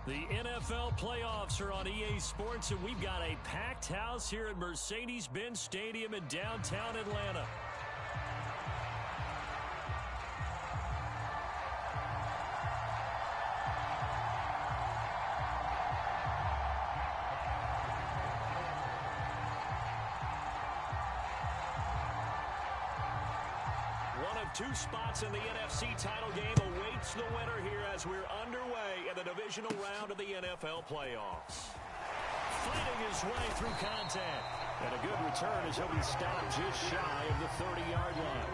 The NFL playoffs are on EA Sports, and we've got a packed house here at Mercedes-Benz Stadium in downtown Atlanta. Two spots in the NFC title game awaits the winner here as we're underway in the divisional round of the NFL playoffs. Fighting his way through contact. And a good return as he'll be stopped just shy of the 30-yard line.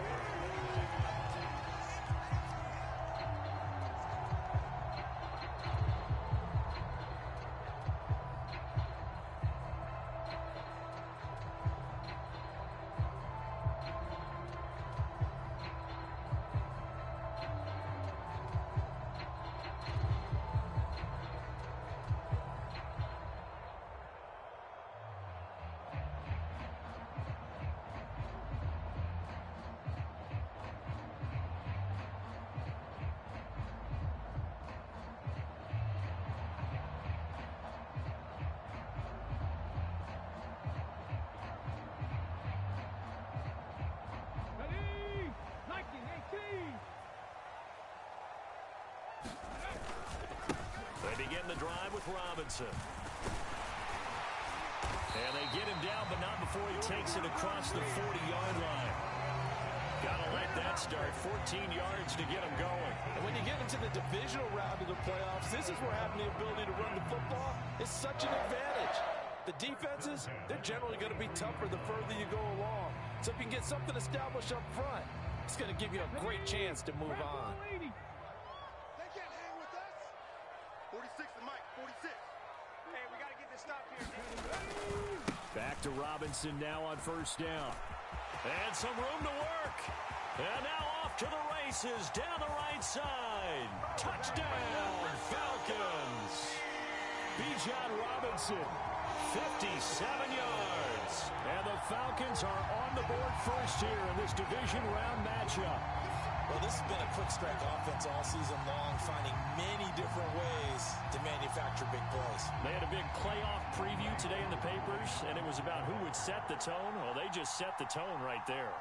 Begin the drive with Robinson. And they get him down, but not before he takes it across the 40-yard line. Gotta like that start. 14 yards to get him going. And when you get into the divisional round of the playoffs, this is where having the ability to run the football is such an advantage. The defenses, they're generally going to be tougher the further you go along. So if you can get something established up front, it's going to give you a great chance to move on. 46 to Mike, 46. Hey, we got to get this stop here. Back to Robinson now on first down. And some room to work. And now off to the races down the right side. Touchdown, Falcons. Bijan Robinson, 57 yards. And the Falcons are on the board first here in this division round matchup. Well, this has been a quick strike offense all season long, finding many different ways to manufacture big plays. They had a big playoff preview today in the papers, and it was about who would set the tone. Well, they just set the tone right there.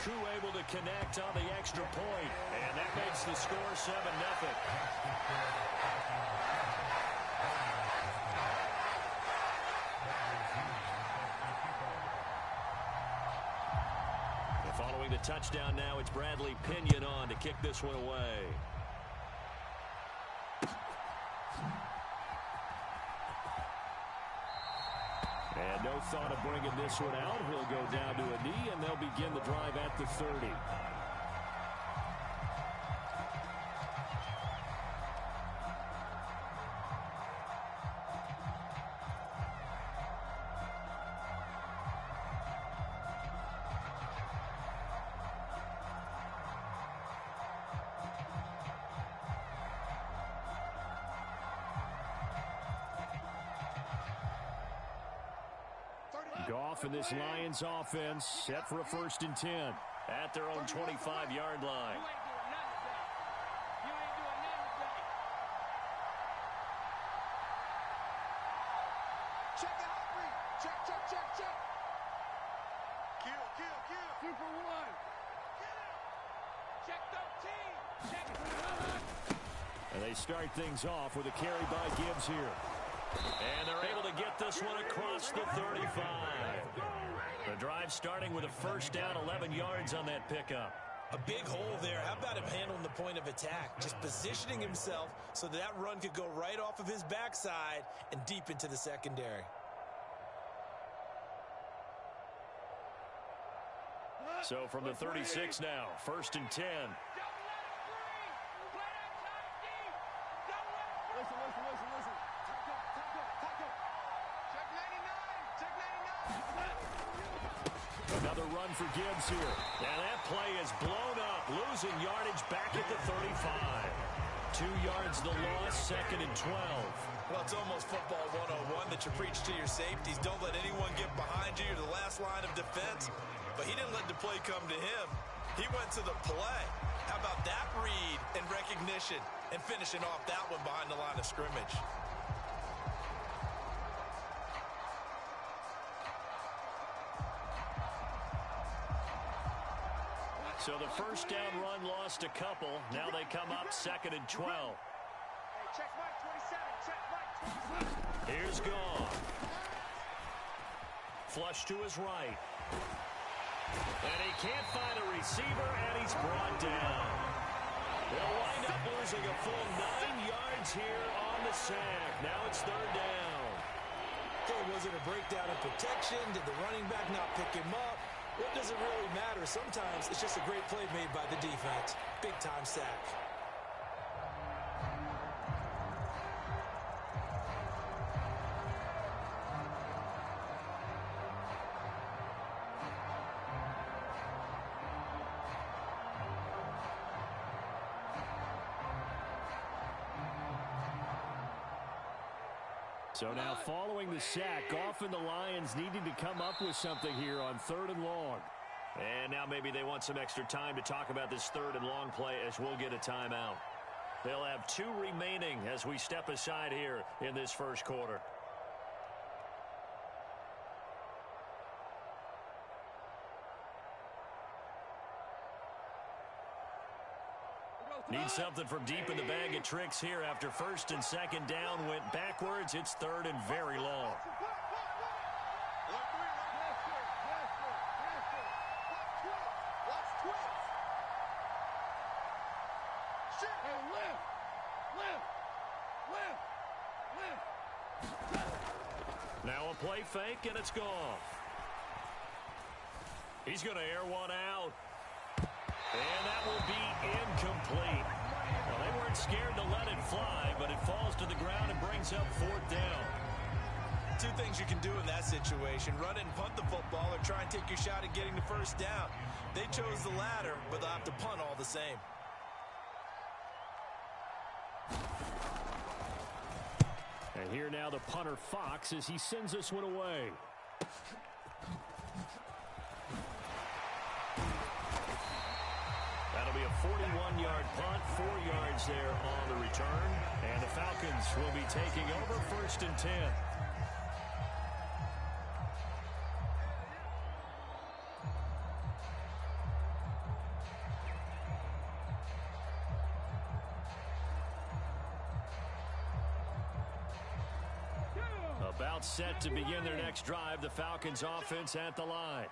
Koo able to connect on the extra point, and that makes the score 7-0. Following the touchdown now, it's Bradley Pinion on to kick this one away. And no thought of bringing this one out. He'll go down to a knee, and they'll begin the drive at the 30. Goff and this Lions offense set for a 1st and 10 at their own 25-yard line. Check it out, check. Kill. Super one. Check 13. Check. And they start things off with a carry by Gibbs here. And they're able to get this one across the 35. The drive starting with a first down, 11 yards on that pickup. A big hole there. How about him handling the point of attack? Just positioning himself so that run could go right off of his backside and deep into the secondary. So from the 36 now, 1st and 10. Listen. Another run for Gibbs here. And that play is blown up, losing yardage back at the 35. 2 yards the loss, 2nd and 12. Well, it's almost football 101 that you preach to your safeties. Don't let anyone get behind you. You're the last line of defense. But he didn't let the play come to him. He went to the play. How about that read and recognition and finishing off that one behind the line of scrimmage? So the first down run lost a couple. Now they come up 2nd and 12. Hey, check Mike 27. Check Mike 27. Here's Goff. Flush to his right. And he can't find a receiver, and he's brought down. They'll wind up losing a full 9 yards here on the sack. Now it's 3rd down. Hey, was it a breakdown in protection? Did the running back not pick him up? What does it really matter? Sometimes it's just a great play made by the defense. Big-time sack. So now following the sack, Goff and the Lions needing to come up with something here on 3rd and long. And now maybe they want some extra time to talk about this 3rd and long play as we'll get a timeout. They'll have 2 remaining as we step aside here in this first quarter. Need something from deep in the bag of tricks here after 1st and 2nd down went backwards. It's 3rd and very long. Now a play fake, and it's gone. He's going to air one out. And that will be incomplete. Well, they weren't scared to let it fly, but it falls to the ground and brings up 4th down. 2 things you can do in that situation. Run it and punt the football or try and take your shot at getting the 1st down. They chose the latter, but they'll have to punt all the same. And here now the punter Fox as he sends this one away. That'll be a 41-yard punt, 4 yards there on the return. And the Falcons will be taking over 1st and 10. About set to begin their next drive, the Falcons offense at the line.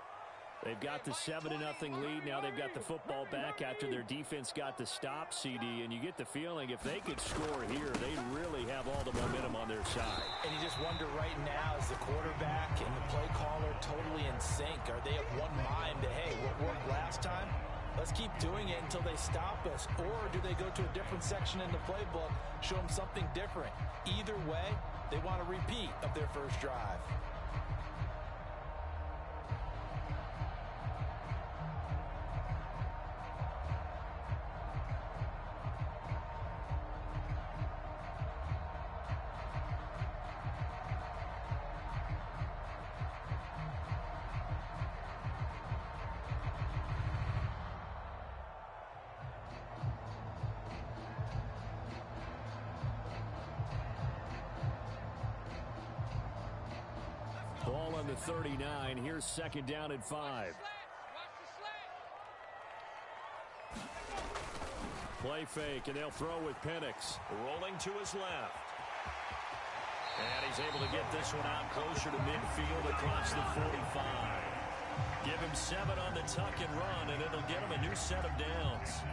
They've got the 7-0 lead. Now they've got the football back after their defense got the stop, CD. And you get the feeling if they could score here, they really have all the momentum on their side. And you just wonder right now, is the quarterback and the play caller totally in sync? Are they of one mind that, hey, what worked last time? Let's keep doing it until they stop us. Or do they go to a different section in the playbook, show them something different? Either way, they want a repeat of their first drive. Ball on the 39. Here's 2nd down and 5. Play fake, and they'll throw with Penix. Rolling to his left. And he's able to get this one out closer to midfield across the 45. Give him 7 on the tuck and run, and it'll get him a new set of downs.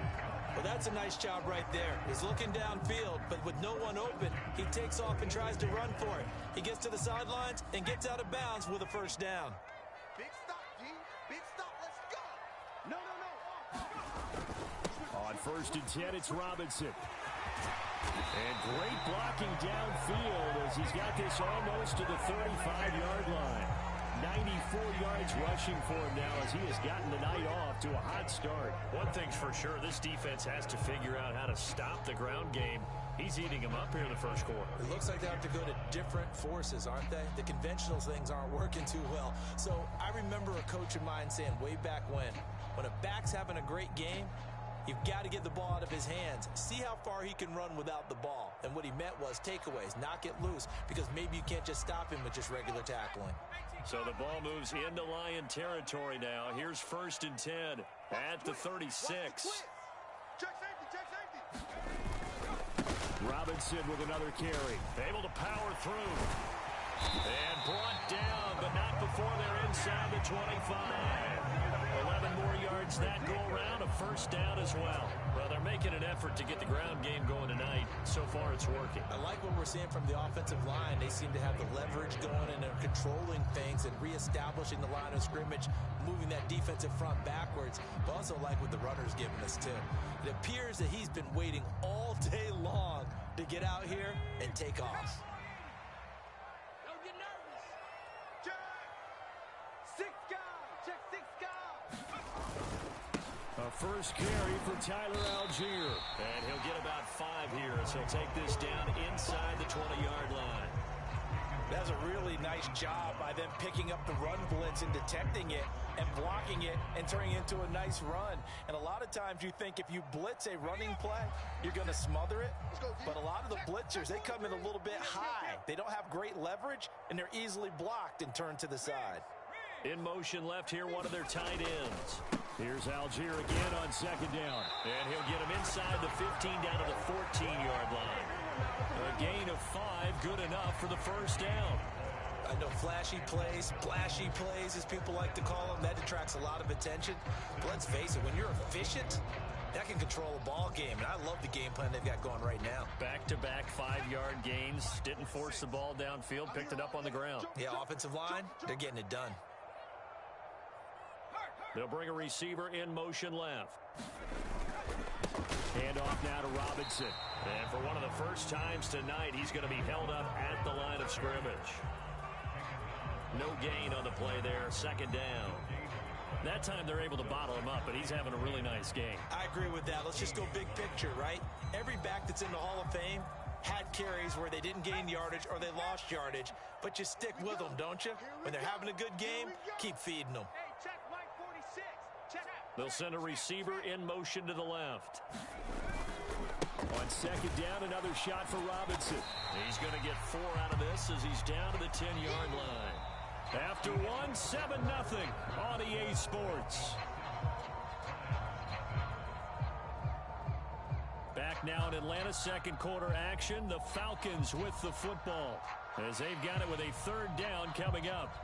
Well, that's a nice job right there. He's looking downfield, but with no one open, he takes off and tries to run for it. He gets to the sidelines and gets out of bounds with a 1st down. Big stop, G. Big stop. Let's go. No. On 1st and 10, it's Robinson. And great blocking downfield as he's got this almost to the 35-yard line. 94 yards rushing for him now as he has gotten the night off to a hot start. One thing's for sure, this defense has to figure out how to stop the ground game. He's eating them up here in the first quarter. It looks like they have to go to different forces, aren't they? The conventional things aren't working too well. So I remember a coach of mine saying way back when a back's having a great game, You've got to get the ball out of his hands. See how far he can run without the ball. And what he meant was takeaways, knock it loose, because maybe you can't just stop him with just regular tackling. So the ball moves into Lion territory now. Here's 1st and 10 at the 36. Check safety, check safety. Robinson with another carry. Able to power through. And brought down, but not before they're inside the 25. 11 more yards that go around, a 1st down as well. Well, they're making an effort to get the ground game going tonight. So far, it's working. I like what we're seeing from the offensive line. They seem to have the leverage going, and they're controlling things and reestablishing the line of scrimmage, moving that defensive front backwards. But also like what the runner's giving us, too. It appears that he's been waiting all day long to get out here and take off. Don't get nervous. Check. 6 guys. Check 6 guys. A 1st carry for Tyler Algier. And he'll get about 5 here as he'll take this down inside the 20-yard line. That's a really nice job by them picking up the run blitz and detecting it and blocking it and turning it into a nice run. And a lot of times you think if you blitz a running play, you're going to smother it. But a lot of the blitzers, they come in a little bit high. They don't have great leverage, and they're easily blocked and turned to the side. In motion left here, one of their tight ends. Here's Algier again on 2nd down. And he'll get him inside the 15 down to the 14-yard line. A gain of 5, good enough for the 1st down. I know flashy plays, splashy plays, as people like to call them, that attracts a lot of attention. But let's face it, when you're efficient, that can control a ball game. And I love the game plan they've got going right now. Back-to-back 5-yard gains. Didn't force the ball downfield, picked it up on the ground. Yeah, offensive line, they're getting it done. They'll bring a receiver in motion left. Hand off now to Robinson. And for one of the first times tonight, he's going to be held up at the line of scrimmage. No gain on the play there, 2nd down. That time they're able to bottle him up, but he's having a really nice game. I agree with that. Let's just go big picture, right? Every back that's in the Hall of Fame had carries where they didn't gain yardage or they lost yardage, but you stick with them, don't you? When they're having a good game, keep feeding them. Hey, check Mike 46. Check. They'll send a receiver in motion to the left. On 2nd down, another shot for Robinson. He's going to get 4 out of this as he's down to the 10-yard line. After 1, 7-0 on EA Sports. Back now in Atlanta's 2nd quarter action. The Falcons with the football as they've got it with a 3rd down coming up.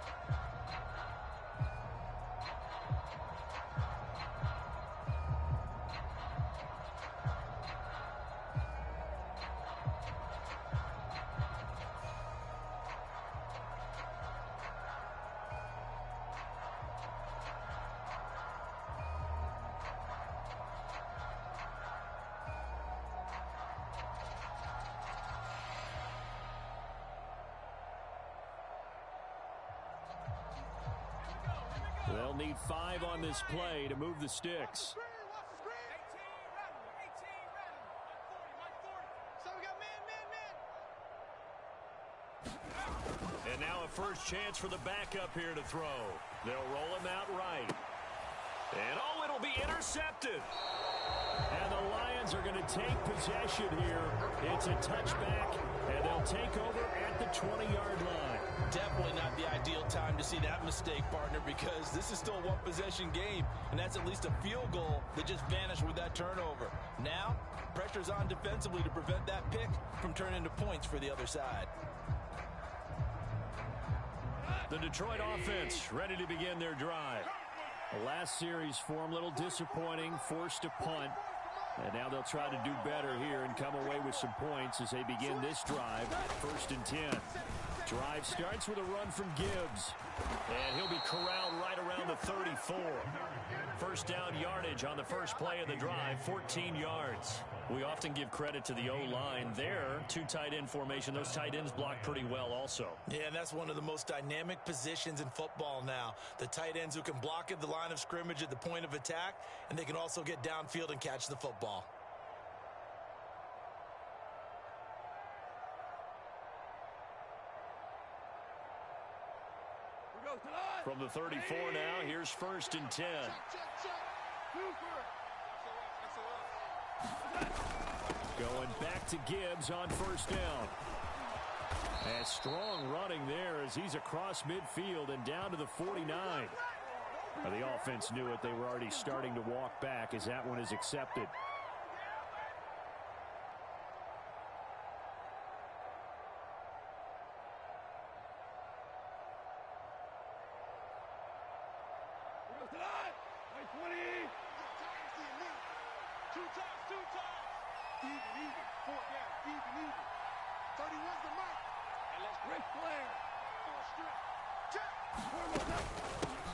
They'll need 5 on this play to move the sticks. And now a first chance for the backup here to throw. They'll roll him out right. And oh, it'll be intercepted. And the Lions are going to take possession here. It's a touchback, and they'll take over at the 20-yard line. Definitely not the ideal time to see that mistake, partner, because this is still a one-possession game, and that's at least a field goal that just vanished with that turnover. Now, pressure's on defensively to prevent that pick from turning into points for the other side. The Detroit offense ready to begin their drive. The last series for them, a little disappointing, forced to punt. And now they'll try to do better here and come away with some points as they begin this drive at 1st and 10. Drive starts with a run from Gibbs. And he'll be corralled right around the 34. First down yardage on the first play of the drive, 14 yards. We often give credit to the O-line there. 2 tight end formation. Those tight ends block pretty well also. Yeah, and that's one of the most dynamic positions in football now. The tight ends who can block at the line of scrimmage at the point of attack, and they can also get downfield and catch the football. From the 34 now, here's 1st and 10. Check. Cooper. Going back to Gibbs on first down. And strong running there as he's across midfield and down to the 49. The offense knew it. They were already starting to walk back as that one is accepted.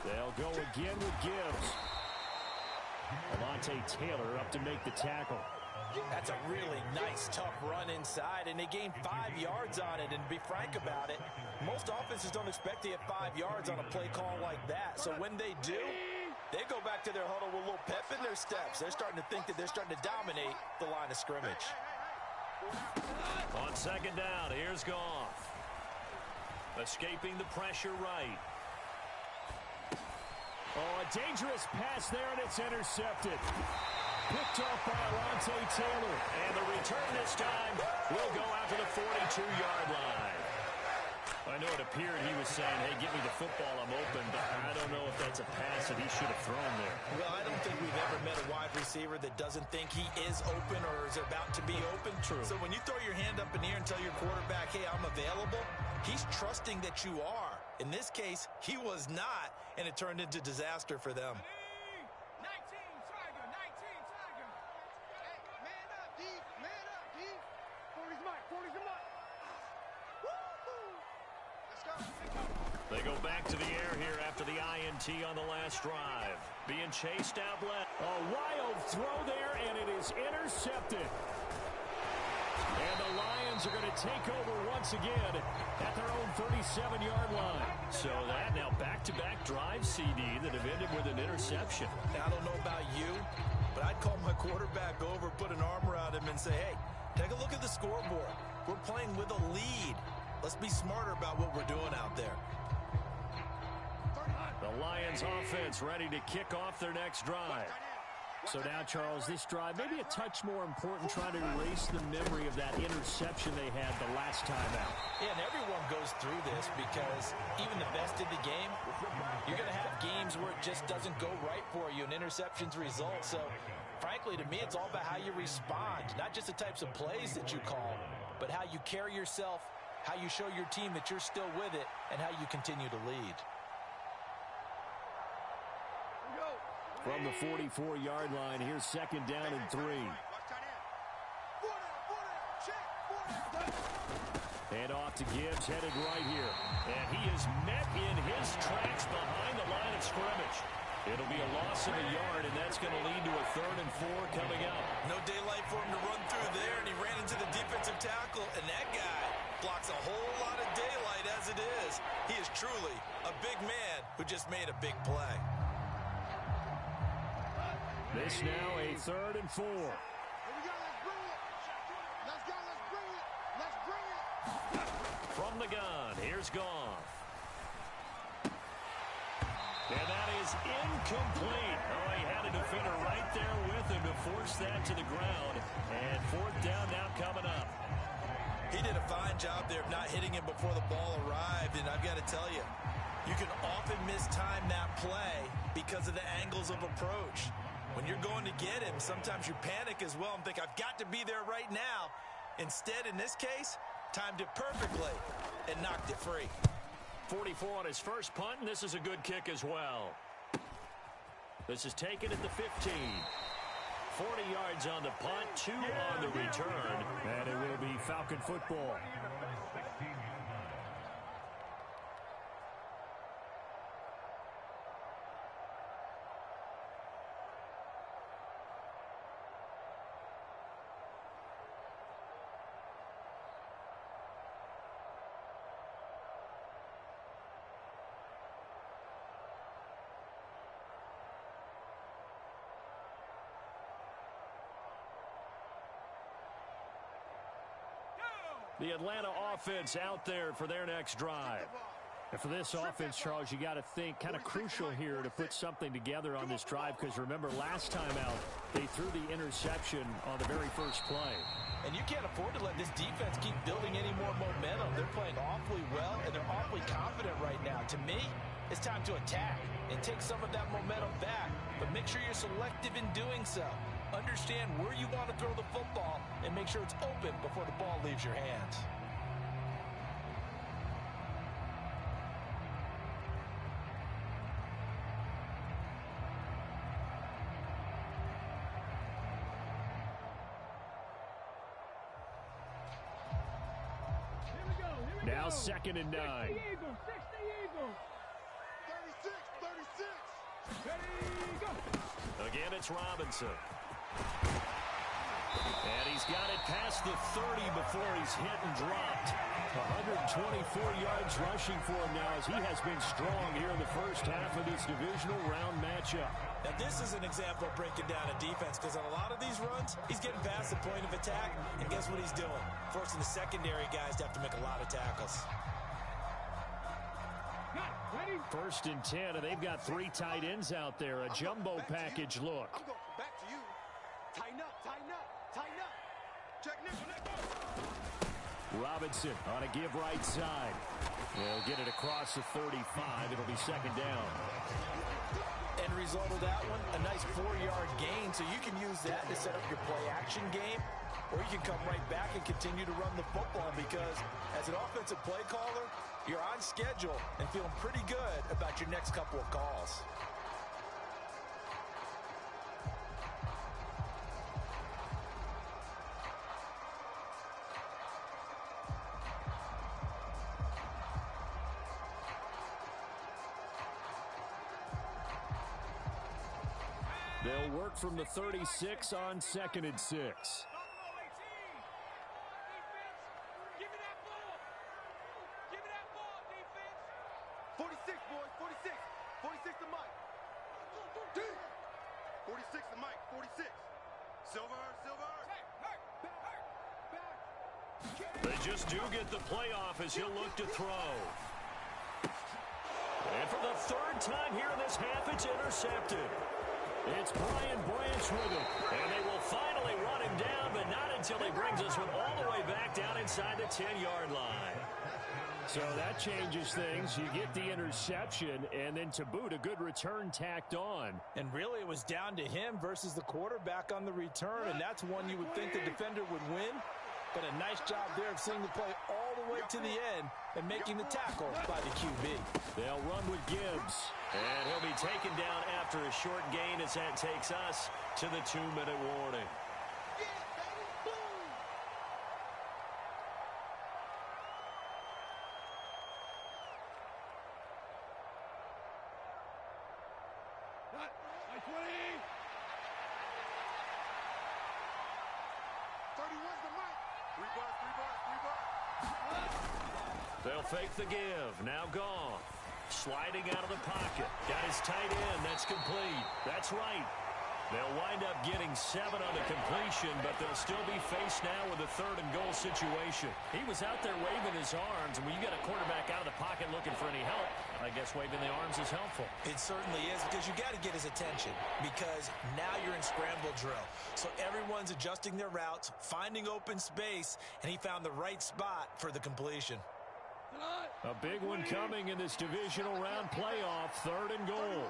They'll go again with Gibbs. Taylor up to make the tackle. That's a really nice, tough run inside, and they gained 5 yards on it. And to be frank about it, most offenses don't expect to get 5 yards on a play call like that. So when they do, they go back to their huddle with a little pep in their steps. They're starting to think that they're starting to dominate the line of scrimmage. On second down, here's Goff. Escaping the pressure right. Oh, a dangerous pass there, and it's intercepted. Picked off by Taylor. And the return this time will go out to the 42-yard line. I know it appeared he was saying, hey, give me the football, I'm open, but I don't know if that's a pass that he should have thrown there. Well, I don't think we've ever met a wide receiver that doesn't think he is open or is about to be open. True. So when you throw your hand up in the air and tell your quarterback, hey, I'm available, he's trusting that you are. In this case, he was not, and it turned into disaster for them. 19, Tiger, 19, Tiger. Hey, man up, D. Man up, D. 40's mine, 40's mine. They go back to the air here after the INT on the last drive. Being chased out left. A wild throw there, and it is intercepted. And the Lions are going to take over once again at their own 37-yard line. So that now back-to-back drive CD that have ended with an interception. I don't know about you, but I'd call my quarterback over, put an arm around him, and say, hey, take a look at the scoreboard. We're playing with a lead. Let's be smarter about what we're doing out there. The Lions offense ready to kick off their next drive. So now, Charles, this drive maybe a touch more important, trying to erase the memory of that interception they had the last time out. Yeah, and everyone goes through this because even the best in the game, you're going to have games where it just doesn't go right for you, and interceptions result. So, frankly, to me, it's all about how you respond, not just the types of plays that you call, but how you carry yourself, how you show your team that you're still with it, and how you continue to lead. From the 44-yard line, here's second down and 3. Hand off to Gibbs, headed right here. And he is met in his tracks behind the line of scrimmage. It'll be a loss of a yard, and that's going to lead to a 3rd and 4 coming up. No daylight for him to run through there, and he ran into the defensive tackle, and that guy blocks a whole lot of daylight as it is. He is truly a big man who just made a big play. This now a 3rd and 4. Here we go, let's bring it. Let's go, let's bring it. Let's bring it. From the gun, here's Goff. And that is incomplete. Oh, he had a defender right there with him to force that to the ground. And 4th down now coming up. He did a fine job there of not hitting him before the ball arrived, and I've got to tell you, you can often mistime that play because of the angles of approach. When you're going to get him, sometimes you panic as well and think, I've got to be there right now. Instead, in this case, timed it perfectly and knocked it free. 44 on his first punt, and this is a good kick as well. This is taken at the 15. 40 yards on the punt, 2 on the return, and it will be Falcon football. The Atlanta offense out there for their next drive. And for this offense, Charles, you got to think kind of crucial here to put something together on this drive, because remember last time out they threw the interception on the very first play. And you can't afford to let this defense keep building any more momentum. They're playing awfully well, and they're awfully confident right now. To me, it's time to attack and take some of that momentum back, but make sure you're selective in doing so. Understand where you want to throw the football and make sure it's open before the ball leaves your hands. Now 2nd and 9. 60 Eagles, 60 Eagles. 36, 36. Ready, go. Again, it's Robinson. And he's got it past the 30 before he's hit and dropped. 124 yards rushing for him now, as he has been strong here in the first half of this divisional round matchup. Now, this is an example of breaking down a defense, because on a lot of these runs, he's getting past the point of attack, and guess what he's doing? Forcing the secondary guys to have to make a lot of tackles. Ready? 1st and 10, and they've got 3 tight ends out there. A jumbo package look. I'm going back to you. Tighten up, tighten up, tighten up. Check nickel. Robinson on a give right side. They'll get it across the 35. It'll be 2nd down. End result of that one, a nice 4-yard gain, so you can use that to set up your play-action game, or you can come right back and continue to run the football, because as an offensive play caller, you're on schedule and feeling pretty good about your next couple of calls. They'll work from the 36 on 2nd and 6. Give me that ball. Give me that ball, defense. 46, boys, 46. 46 to Mike. 46 to Mike, 46. Silver. Back. They just do get the playoff as he'll look to throw. And for the 3rd time here in this half, it's intercepted. It's Brian Branch with it. And they will finally run him down, but not until he brings us one all the way back down inside the 10-yard line. So that changes things. You get the interception, and then to boot, a good return tacked on. And really, it was down to him versus the quarterback on the return, and that's one you would think the defender would win. But a nice job there of seeing the play all the way to the end and making the tackle by the QB. They'll run with Gibbs. And he'll be taken down after a short gain, as that takes us to the 2-minute warning. They'll fake the give. Now gone. Sliding out of the pocket. Got his tight end. That's complete. That's right. They'll wind up getting 7 on the completion, but they'll still be faced now with a 3rd and goal situation. He was out there waving his arms, and when you got a quarterback out of the pocket looking for any help, I guess waving the arms is helpful. It certainly is, because you got to get his attention, because now you're in scramble drill. So everyone's adjusting their routes, finding open space, and he found the right spot for the completion. A big one coming in this divisional round playoff. 3rd and goal.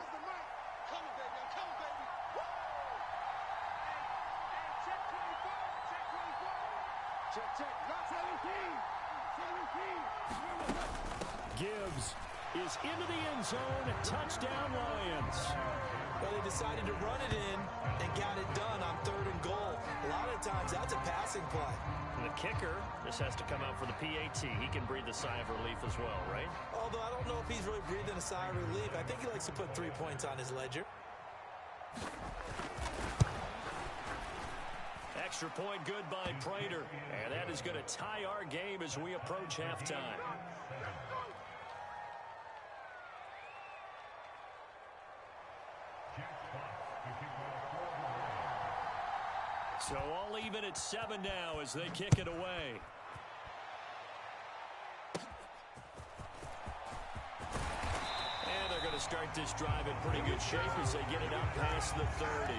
Gibbs is into the end zone. Touchdown, Lions. Well, they decided to run it in and got it done on 3rd and goal. A lot of times, that's a passing play. The kicker just has to come out for the PAT. He can breathe a sigh of relief as well, right? Although I don't know if he's really breathing a sigh of relief. I think he likes to put 3 points on his ledger. Extra point good by Prater. And that is going to tie our game as we approach halftime. So all even at 7 now as they kick it away. to start this drive in pretty good shape as they get it up past the 30.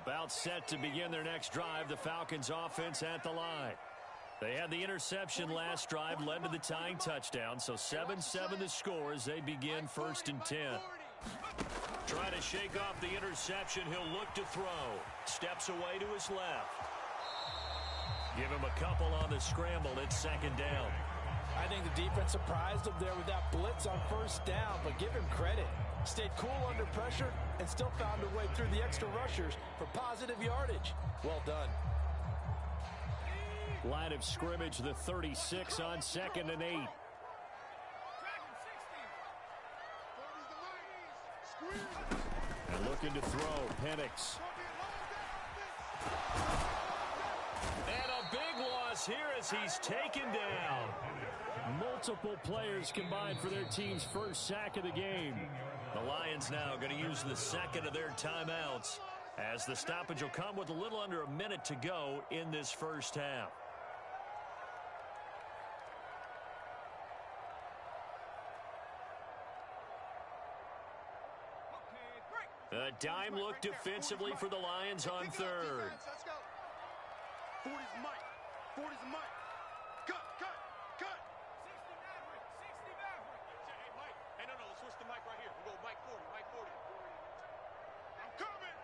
About set to begin their next drive, the Falcons offense at the line. They had the interception last drive, led to the tying touchdown, so 7-7 the score as they begin 1st and 10. Trying to shake off the interception, he'll look to throw. Steps away to his left. Give him a couple on the scramble. It's 2nd down. I think the defense surprised him there with that blitz on 1st down, but give him credit. Stayed cool under pressure and still found a way through the extra rushers for positive yardage. Well done. Line of scrimmage, the 36 on 2nd and 8. And looking to throw, Penix. And a big loss here as he's taken down. Multiple players combined for their team's first sack of the game. The Lions now going to use the 2nd of their timeouts as the stoppage will come with a little under a minute to go in this first half. A dime look defensively for the Lions on 3rd. Let's go. 40's Mike. 40's Mike. Cut. 60 Maverick. 60 Maverick. Hey, Mike. Hey, no. Let's switch the mic right here. We'll go Mike 40. Mike 40. I'm coming.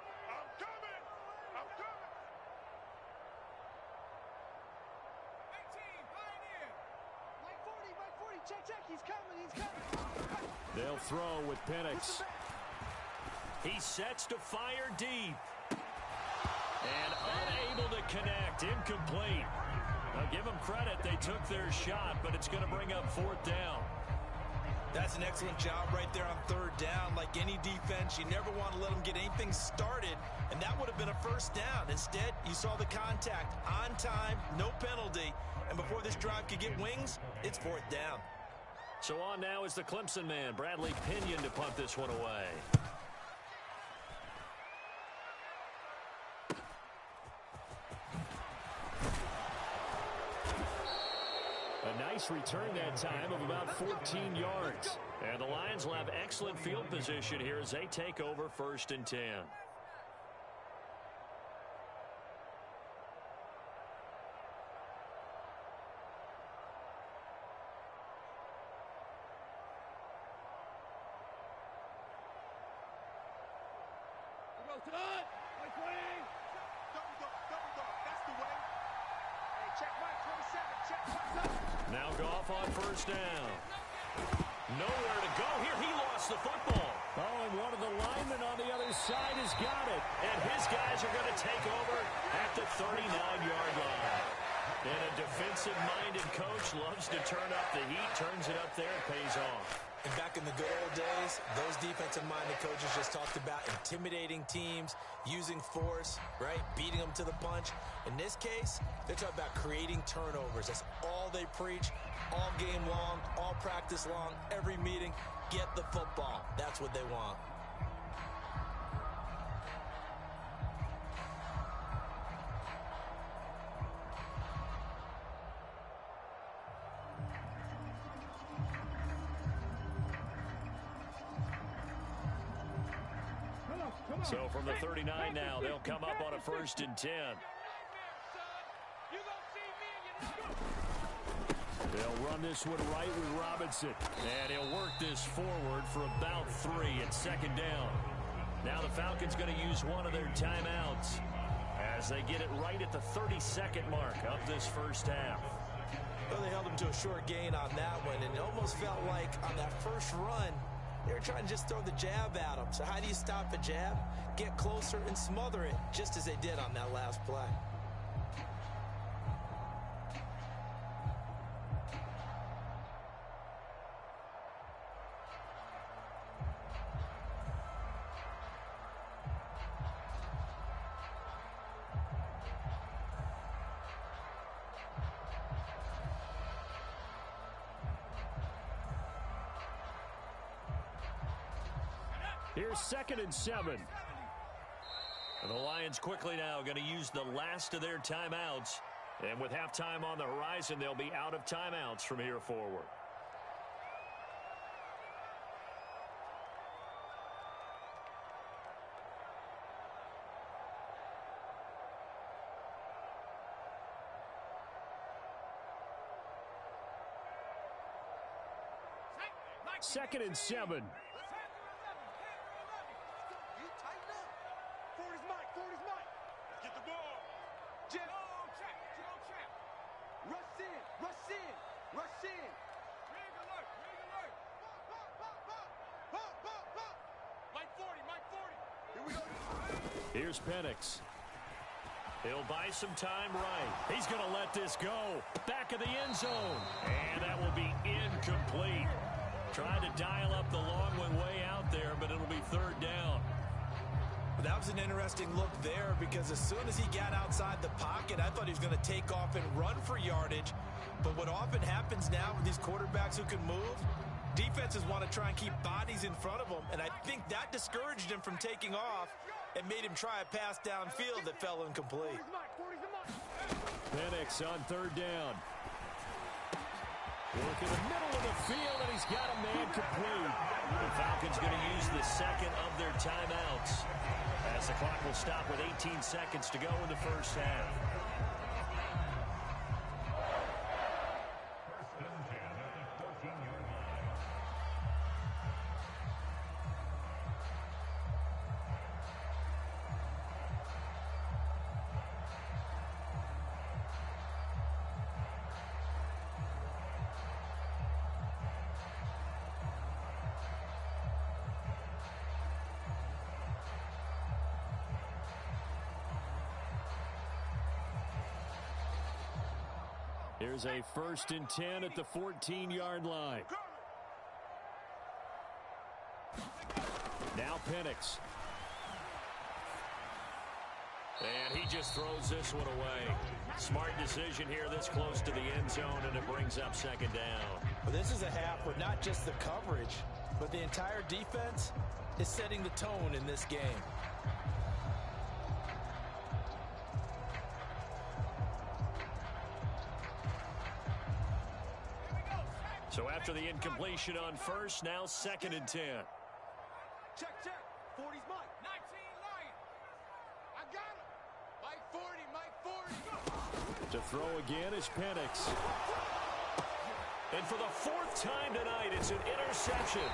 18, Pioneer. Mike 40. Check. He's coming. They'll throw with Penix. He sets to fire deep. And unable to connect. Incomplete. Now give them credit. They took their shot, but it's going to bring up 4th down. That's an excellent job right there on 3rd down. Like any defense, you never want to let them get anything started, and that would have been a 1st down. Instead, you saw the contact on time, no penalty, and before this drive could get wings, it's 4th down. So on now is the Clemson man, Bradley Pinion, to punt this one away. A nice return that time of about 14 yards. And the Lions will have excellent field position here as they take over 1st and 10. Mike 20. Double dog. That's the way. Hey, check Mike 27. Check what's up. Now Goff on 1st down. Nowhere to go here. He lost the football. Oh, and one of the linemen on the other side has got it. And his guys are going to take over at the 39-yard line. And a defensive-minded coach loves to turn up the heat, turns it up there, and pays off. And back in the good old days, those defensive-minded coaches just talked about intimidating teams, using force, right, beating them to the punch. In this case, they're talking about creating turnovers. That's all they preach, all game long, all practice long, every meeting. Get the football. That's what they want. So from the 39 now, they'll come up on a 1st and 10. They'll run this one right with Robinson. And he'll work this forward for about 3 at 2nd down. Now the Falcons going to use one of their timeouts as they get it right at the 32nd mark of this first half. Well, they held him to a short gain on that one, and it almost felt like on that first run, they were trying to just throw the jab at him. So how do you stop a jab? Get closer and smother it, just as they did on that last play. Here's 2nd and 7. And the Lions quickly now going to use the last of their timeouts. And with halftime on the horizon, they'll be out of timeouts from here forward. Second and 7. You tighten up. Forward is Mike. Forward is Mike. Get the ball. Jim. Check. Rush in. Rush in. Rush in. Rig alert. Pop. Mike 40. Here we go. Here's Penix. He'll buy some time right. He's going to let this go. Back of the end zone. And that will be incomplete. Tried to dial up the long one way out there, but it'll be 3rd down. That was an interesting look there because as soon as he got outside the pocket, I thought he was going to take off and run for yardage. But what often happens now with these quarterbacks who can move, defenses want to try and keep bodies in front of them, and I think that discouraged him from taking off and made him try a pass downfield that fell incomplete. Penix on 3rd down. Work in the middle of the field, and he's got a man complete. The Falcons going to use the 2nd of their timeouts as the clock will stop with 18 seconds to go in the first half. Here's a 1st and 10 at the 14-yard line. Now Penix. And he just throws this one away. Smart decision here this close to the end zone, and it brings up 2nd down. Well, this is a half where not just the coverage, but the entire defense is setting the tone in this game. So after the incompletion on 1st, now 2nd and 10. Check. 40's Mike. 19 Lions. I got him. Mike 40. To throw again is Penix. And for the 4th time tonight, it's an interception.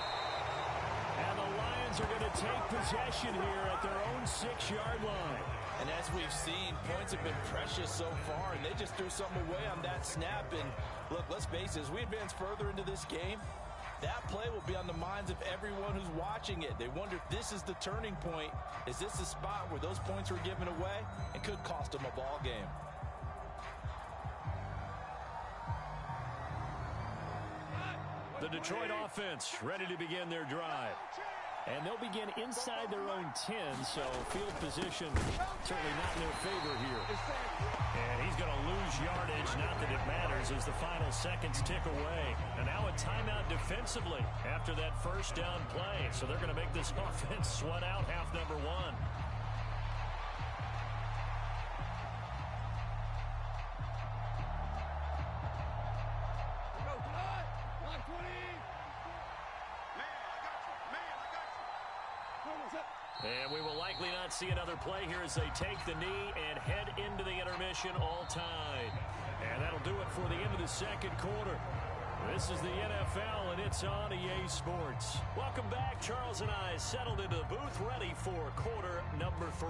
And the Lions are going to take possession here at their own 6-yard line. And as we've seen, points have been precious so far, and they just threw something away on that snap. And look, let's face it, as we advance further into this game, that play will be on the minds of everyone who's watching it. They wonder if this is the turning point. Is this the spot where those points were given away and could cost them a ball game? The Detroit offense ready to begin their drive. And they'll begin inside their own 10, so field position certainly not in their favor here. And he's going to lose yardage, not that it matters, as the final seconds tick away. And now a timeout defensively after that 1st down play. So they're going to make this offense sweat out half number 1. And we will likely not see another play here as they take the knee and head into the intermission all tied. And that'll do it for the end of the 2nd quarter. This is the NFL, and it's on EA Sports. Welcome back. Charles and I settled into the booth, ready for quarter number 3.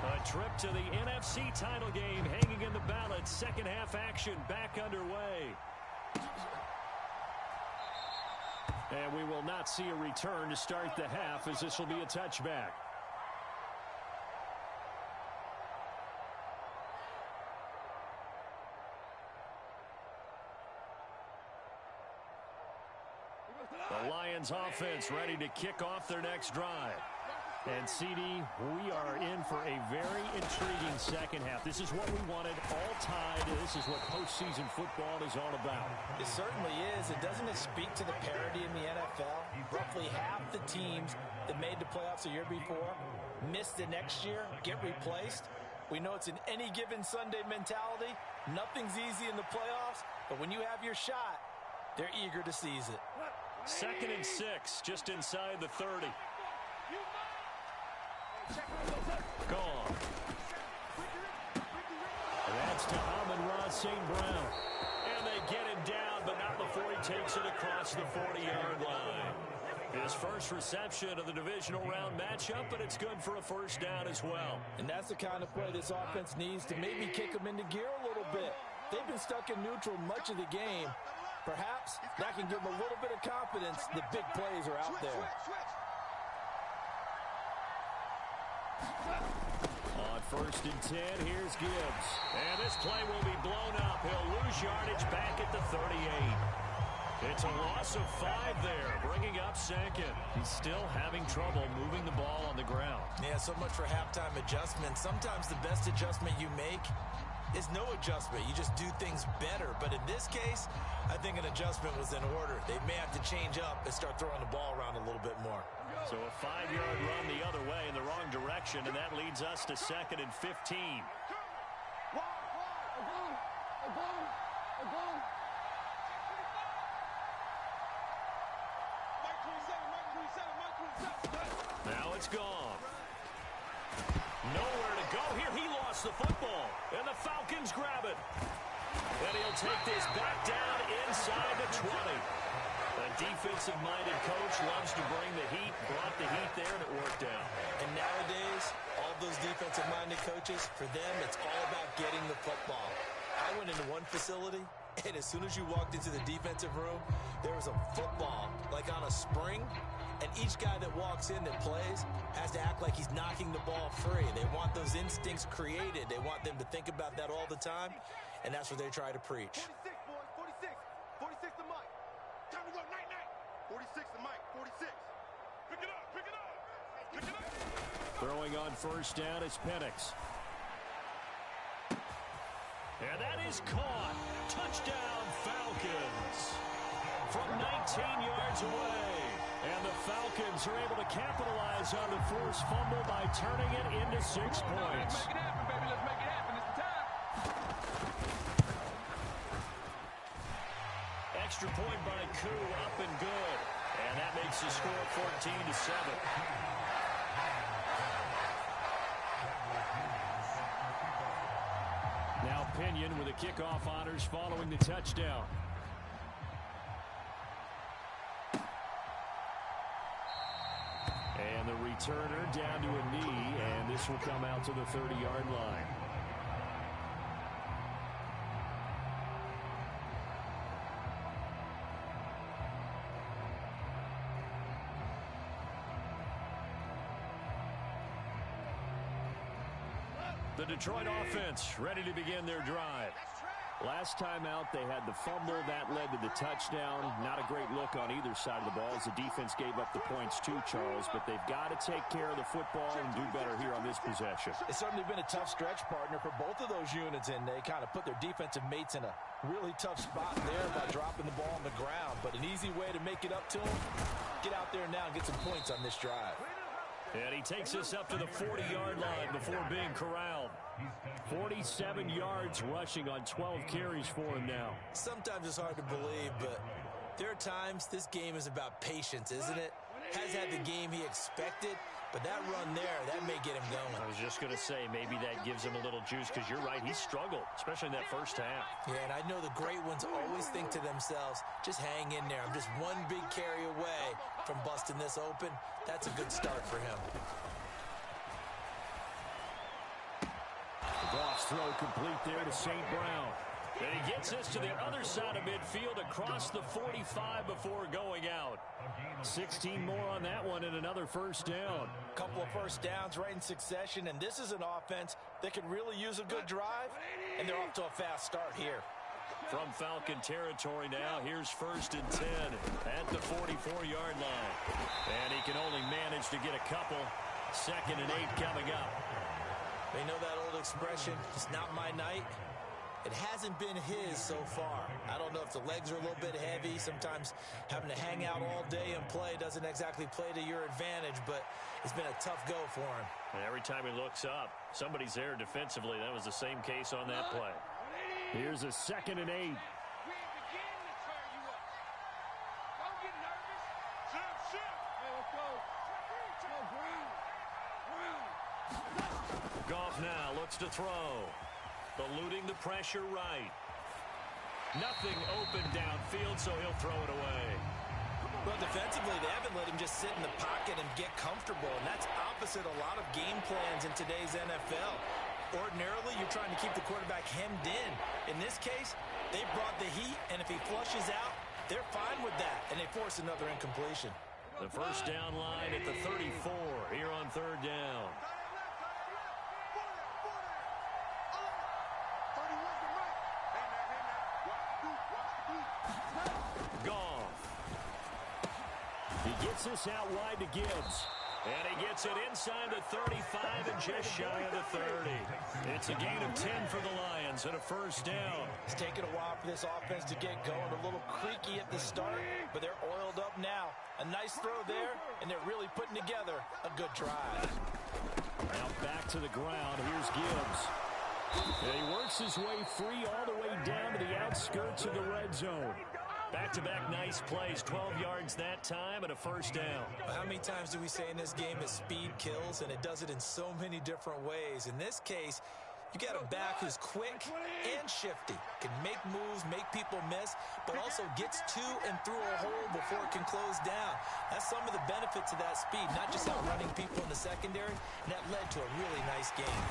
A trip to the NFC title game hanging in the balance. 2nd half action back underway. And we will not see a return to start the half, as this will be a touchback. The Lions offense ready to kick off their next drive. And CD, we are in for a very intriguing second half. This is what we wanted, all tied. This is what postseason football is all about. It certainly is. And doesn't it speak to the parity in the NFL? Roughly half the teams that made the playoffs the year before missed the next year, get replaced. We know it's an any given Sunday mentality. Nothing's easy in the playoffs, but when you have your shot, they're eager to seize it. 2nd and 6, just inside the 30. Gone. That's to Amon-Ra St. Brown. And they get him down, but not before he takes it across the 40-yard line. His first reception of the divisional round matchup, but it's good for a first down as well. And that's the kind of play this offense needs to maybe kick them into gear a little bit. They've been stuck in neutral much of the game. Perhaps that can give them a little bit of confidence. The big plays are out there. On 1st and 10, here's Gibbs. And this play will be blown up. He'll lose yardage back at the 38. It's a loss of 5 there, bringing up 2nd. He's still having trouble moving the ball on the ground. Yeah, so much for halftime adjustment. Sometimes the best adjustment you make is no adjustment. You just do things better. But in this case, I think an adjustment was in order. They may have to change up and start throwing the ball around a little bit more. So a 5-yard run the other way in the wrong direction, and that leads us to 2nd and 15. Now it's gone. Nowhere to go here. He lost the football, and the Falcons grab it. And he'll take this back down inside the 20. A defensive-minded coach loves to bring the heat, brought the heat there, and it worked out. And nowadays, all those defensive-minded coaches, for them, it's all about getting the football. I went into one facility, and as soon as you walked into the defensive room, there was a football, like on a spring, and each guy that walks in that plays has to act like he's knocking the ball free. They want those instincts created. They want them to think about that all the time, and that's what they try to preach. 46, boys, 46. 46 to Mike. Time to go, night. 46 to Mike, 46. Pick it up, pick it up. Pick it up. Throwing on 1st down is Penix. And that is caught. Touchdown, Falcons. From 19 yards away. And the Falcons are able to capitalize on the forced fumble by turning it into 6 points. Let's make it happen, baby. Let's make it happen. It's the time. Extra point by Koo, up and good. And that makes the score 14-7. Now Pinion with the kickoff honors following the touchdown. And the returner down to a knee, and this will come out to the 30-yard line. The Detroit offense ready to begin their drive. Last time out, they had the fumble. That led to the touchdown. Not a great look on either side of the ball as the defense gave up the points too, Charles. But they've got to take care of the football and do better here on this possession. It's certainly been a tough stretch, partner, for both of those units, and they kind of put their defensive mates in a really tough spot there by dropping the ball on the ground. But an easy way to make it up to them, get out there now and get some points on this drive. And he takes us up to the 40-yard line before being corralled. 47 yards rushing on 12 carries for him now. Sometimes it's hard to believe, but there are times this game is about patience, isn't it? Has had the game he expected, but that run there, that may get him going. I was just going to say, maybe that gives him a little juice, because you're right, he struggled, especially in that first half. Yeah, and I know the great ones always think to themselves, just hang in there. I'm just one big carry away from busting this open. That's a good start for him. Goff's throw complete there to St. Brown. And he gets this to the other side of midfield across the 45 before going out. 16 more on that one and another first down. Couple of first downs right in succession, and this is an offense that could really use a good drive, and they're off to a fast start here. From Falcon territory now, here's 1st and 10 at the 44-yard line. And he can only manage to get a couple. 2nd and 8 coming up. They know that old expression, it's not my night. It hasn't been his so far. I don't know if the legs are a little bit heavy. Sometimes having to hang out all day and play doesn't exactly play to your advantage, but it's been a tough go for him. And every time he looks up, somebody's there defensively. That was the same case on that play. Here's a 2nd and 8. We ain't beginning to tear you up. Don't get nervous. Shift. Hey, let's go. Go, ground. Goff now looks to throw. Eluding the pressure right. Nothing open downfield, so he'll throw it away. Well, defensively, they haven't let him just sit in the pocket and get comfortable, and that's opposite a lot of game plans in today's NFL. Ordinarily, you're trying to keep the quarterback hemmed in. In this case, they brought the heat, and if he flushes out, they're fine with that, and they force another incompletion. The first down line at the 34 here on 3rd down. He gets this out wide to Gibbs. And he gets it inside the 35 and just shy of the 30. It's a gain of 10 for the Lions and a first down. It's taken a while for this offense to get going. A little creaky at the start, but they're oiled up now. A nice throw there, and they're really putting together a good drive. Now back to the ground. Here's Gibbs. And he works his way free all the way down to the outskirts of the red zone. Back-to-back nice plays, 12 yards that time and a first down. How many times do we say in this game that speed kills, and it does it in so many different ways? In this case, you got a back who's quick and shifty, can make moves, make people miss, but also gets to and through a hole before it can close down. That's some of the benefits of that speed, not just outrunning people in the secondary, and that led to a really nice game.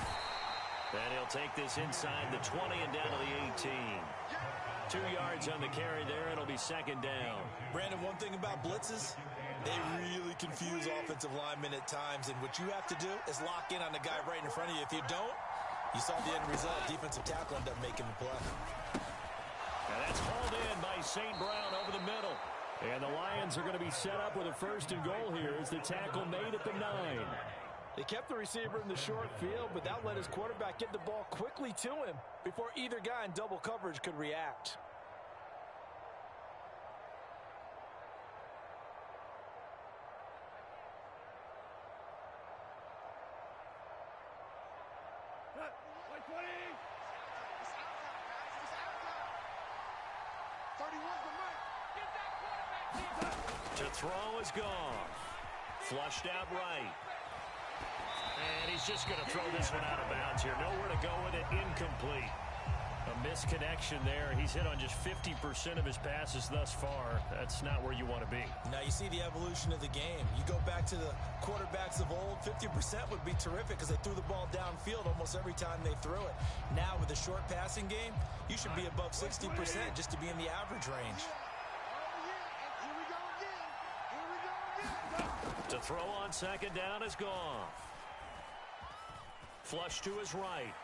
And he'll take this inside the 20 and down to the 18. 2 yards on the carry there. It'll be 2nd down. Brandon, one thing about blitzes, they really confuse offensive linemen at times, and what you have to do is lock in on the guy right in front of you. If you don't, you saw the end result. Defensive tackle ended up making the play. And that's hauled in by St. Brown over the middle. And the Lions are going to be set up with a 1st and goal here as the tackle made at the 9. They kept the receiver in the short field, but that let his quarterback get the ball quickly to him before either guy in double coverage could react. To throw is gone. Flushed out right. And he's just going to throw this one out of bounds here. Nowhere to go with it. Incomplete. A misconnection there. He's hit on just 50% of his passes thus far. That's not where you want to be. Now you see the evolution of the game. You go back to the quarterbacks of old, 50% would be terrific because they threw the ball downfield almost every time they threw it. Now with a short passing game, you should be above 60% just to be in the average range. To throw on 2nd down is gone. Flush to his right.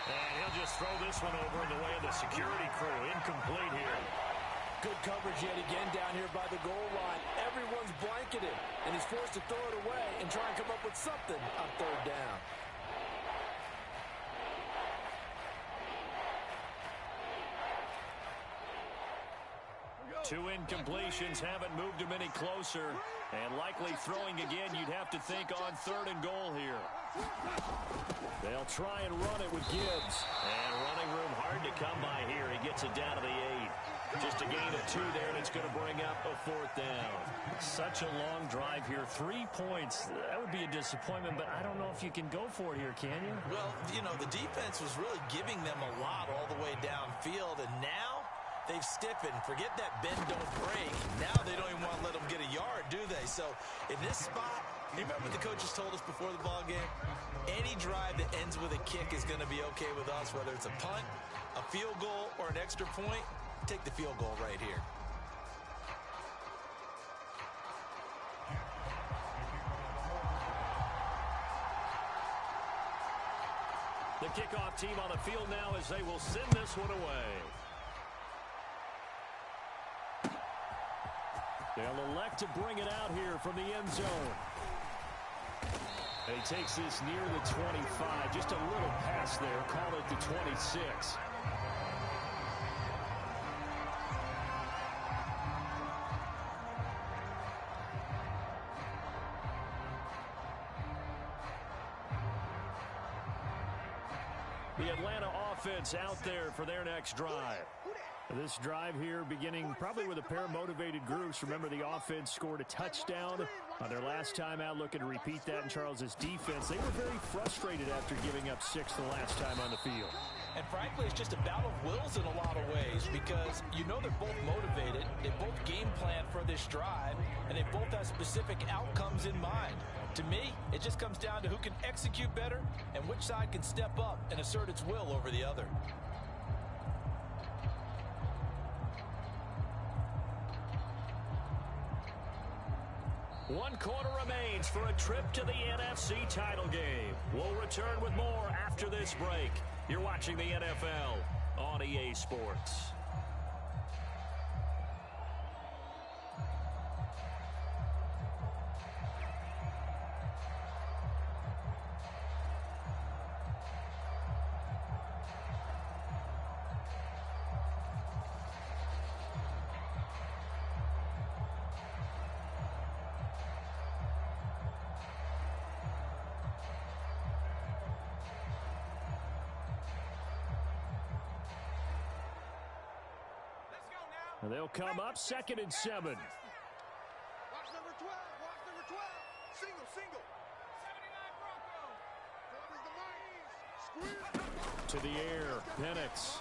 And he'll just throw this one over in the way of the security crew. Incomplete here. Good coverage yet again down here by the goal line. Everyone's blanketed, and he's forced to throw it away and try and come up with something on 3rd down. Two incompletions haven't moved him any closer. And likely throwing again, you'd have to think on 3rd and goal here. They'll try and run it with Gibbs. And running room hard to come by here. He gets it down to the 8. Just a gain of 2 there, and it's going to bring up a 4th down. Such a long drive here. 3 points. That would be a disappointment, but I don't know if you can go for it here, can you? Well, you know, the defense was really giving them a lot all the way downfield, and now they've stiffened. Forget that bend, don't break. Now they don't even want to let them get a yard, do they? So in this spot, you remember what the coaches told us before the ball game? Any drive that ends with a kick is going to be okay with us, whether it's a punt, a field goal, or an extra point. Take the field goal right here. The kickoff team on the field now as they will send this one away. They'll elect to bring it out here from the end zone. And he takes this near the 25, just a little pass there, call it the 26. The Atlanta offense out there for their next drive. This drive here beginning probably with a pair of motivated groups. Remember, the offense scored a touchdown on their last time out, looking to repeat that in Charles's defense. They were very frustrated after giving up 6 the last time on the field. And frankly, it's just a battle of wills in a lot of ways because you know they're both motivated. They both game plan for this drive, and they both have specific outcomes in mind. To me, it just comes down to who can execute better and which side can step up and assert its will over the other. One quarter remains for a trip to the NFC title game. We'll return with more after this break. You're watching the NFL on EA Sports. And they'll come up 2nd and 7. Watch number 12. Watch number 12. Single, single. 79 Broncos. 12 is the mic. Squeeze. To the air, Penix.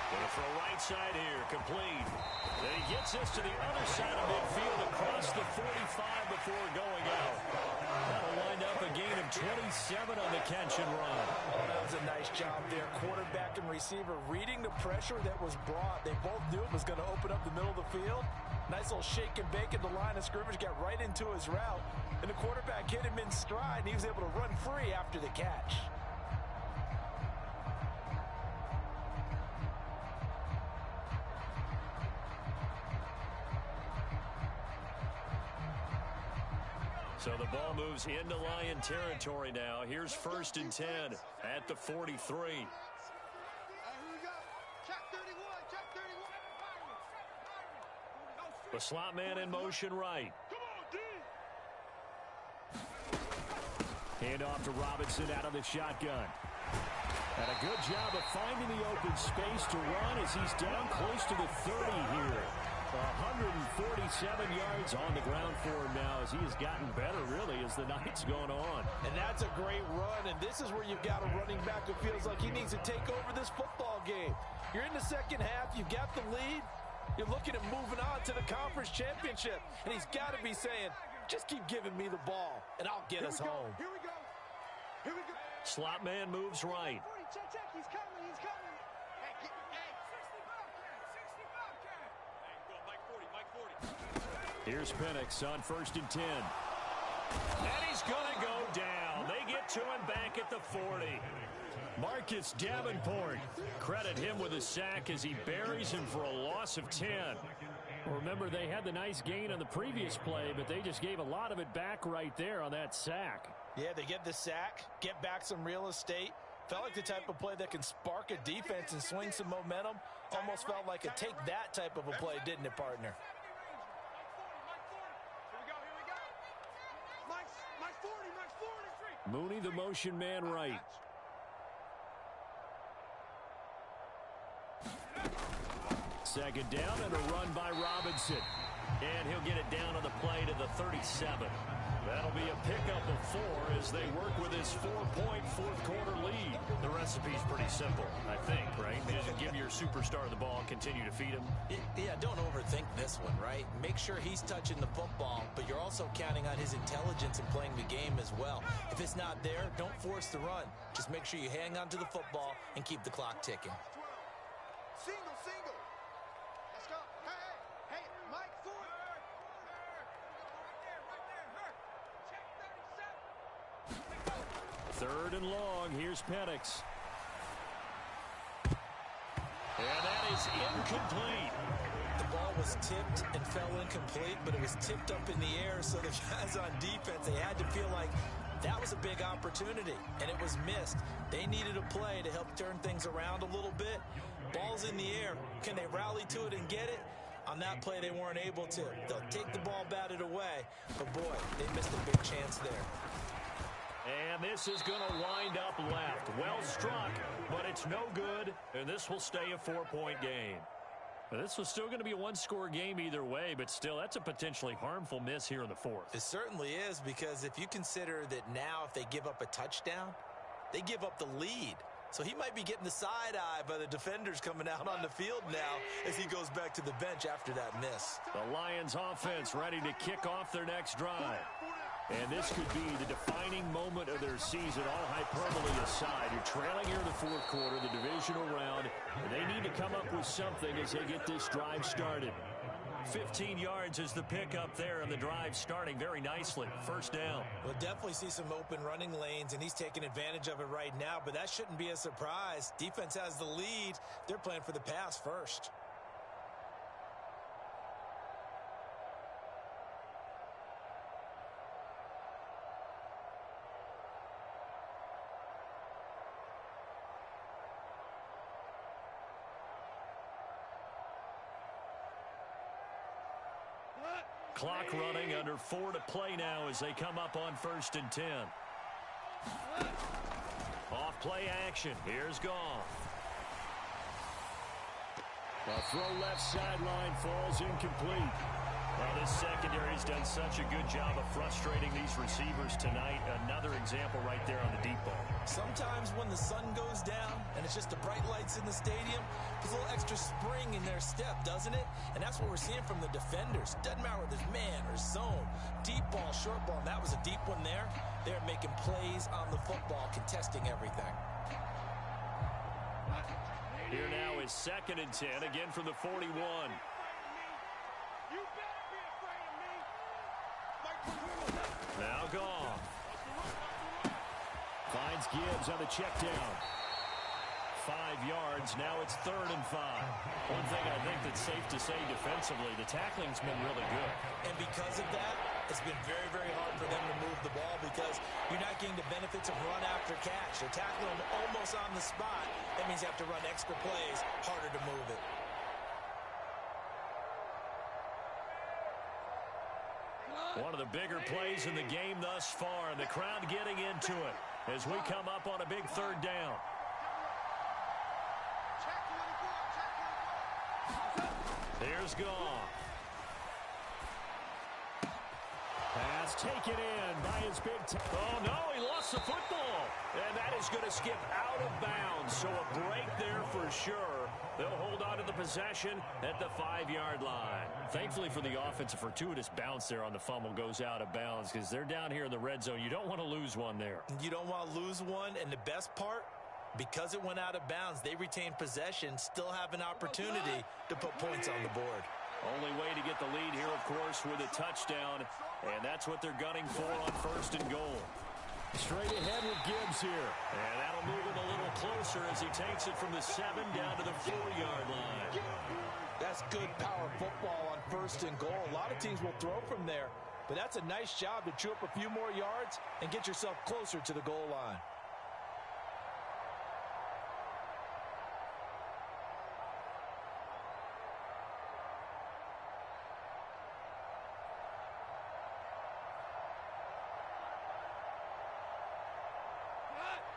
Gonna throw right side here, complete. Then he gets this to the other side of midfield across the 45 before going out. That'll wind up a gain of 27 on the catch and run. Oh, that was a nice job there. Quarterback and receiver reading the pressure that was brought. They both knew it was going to open up the middle of the field. Nice little shake and bake at the line of scrimmage, got right into his route. And the quarterback hit him in stride, and he was able to run free after the catch. So the ball moves into Lion territory now. Here's 1st and 10 at the 43. Here we go. Check 31. Check 31. The slot man in motion right. Come on, D. Hand off to Robinson out of the shotgun. And a good job of finding the open space to run as he's down close to the 30 here. 147 yards on the ground for him now as he has gotten better, really, as the night's gone on. And that's a great run, and this is where you've got a running back who feels like he needs to take over this football game. You're in the second half, you've got the lead, you're looking at moving on to the conference championship, and he's got to be saying, just keep giving me the ball, and I'll get us home. Here we go. Here we go. Slot man moves right. Check, check. He's coming. He's coming. Hey, 60 Bobcat. Hey, go, Mike 40, Mike 40. Here's Penix on 1st and 10. And he's going to go down. They get to him back at the 40. Marcus Davenport, credit him with a sack as he buries him for a loss of 10. Remember, they had the nice gain on the previous play, but they just gave a lot of it back right there on that sack. Yeah, they get the sack, get back some real estate. Felt like the type of play that can spark a defense and swing some momentum. Almost felt like a take-that type of a play, didn't it, partner? Mooney, the motion man right. Second down and a run by Robinson. And he'll get it down on the play to the 37. That'll be a pickup of 4 as they work with his 4-point fourth-quarter lead. The recipe's pretty simple, I think, right? Just give your superstar the ball and continue to feed him. Yeah, don't overthink this one, right? Make sure he's touching the football, but you're also counting on his intelligence in playing the game as well. If it's not there, don't force the run. Just make sure you hang on to the football and keep the clock ticking. Single, single. Let's go. Hey, Mike 4. Third and long. Here's Penix. And that is incomplete. The ball was tipped and fell incomplete, but it was tipped up in the air, so the guys on defense, they had to feel like that was a big opportunity, and it was missed. They needed a play to help turn things around a little bit. Ball's in the air. Can they rally to it and get it? On that play, they weren't able to. They'll take the ball batted away, but boy, they missed a big chance there. And this is going to wind up left. Well struck, but it's no good, and this will stay a 4-point game. Now, this was still going to be a one-score game either way, but still, that's a potentially harmful miss here in the fourth. It certainly is, because if you consider that now if they give up a touchdown, they give up the lead. So he might be getting the side eye by the defenders coming out on the field now as he goes back to the bench after that miss. The Lions offense ready to kick off their next drive. And this could be the defining moment of their season, all hyperbole aside. You're trailing here in the fourth quarter, the divisional round, and they need to come up with something as they get this drive started. 15 yards is the pickup there, and the drive starting very nicely. First down. We'll definitely see some open running lanes, and he's taking advantage of it right now, but that shouldn't be a surprise. Defense has the lead. They're playing for the pass first. Clock running, under 4 to play now as they come up on 1st and 10. Off play action. Here's Goff. A throw left sideline falls incomplete. Well, this secondary's done such a good job of frustrating these receivers tonight. Another example right there on the deep ball. Sometimes when the sun goes down and it's just the bright lights in the stadium, there's a little extra spring in their step, doesn't it? And that's what we're seeing from the defenders. Doesn't matter whether there's man or zone. Deep ball, short ball, and that was a deep one there. They're making plays on the football, contesting everything. Here now is 2nd and 10, again from the 41. Now Goff. Finds Gibbs on the check down. 5 yards. Now it's 3rd and 5. One thing I think that's safe to say defensively, the tackling's been really good. And because of that, it's been very, very hard for them to move the ball because you're not getting the benefits of run after catch. They're tackling them almost on the spot. That means you have to run extra plays, harder to move it. One of the bigger plays in the game thus far, and the crowd getting into it as we come up on a big 3rd down. Here's Goff. Pass taken in by his big oh, no, he lost the football. And that is going to skip out of bounds. So a break there for sure. They'll hold on to the possession at the 5-yard line. Thankfully for the offense, a fortuitous bounce there on the fumble goes out of bounds because they're down here in the red zone. You don't want to lose one there. You don't want to lose one, and the best part, because it went out of bounds, they retained possession, still have an opportunity to put points on the board. Only way to get the lead here, of course, with a touchdown, and that's what they're gunning for on 1st and goal. Straight ahead with Gibbs here, and that'll move him a little closer as he takes it from the 7 down to the 4-yard line. That's good power football on 1st and goal. A lot of teams will throw from there, but that's a nice job to chew up a few more yards and get yourself closer to the goal line.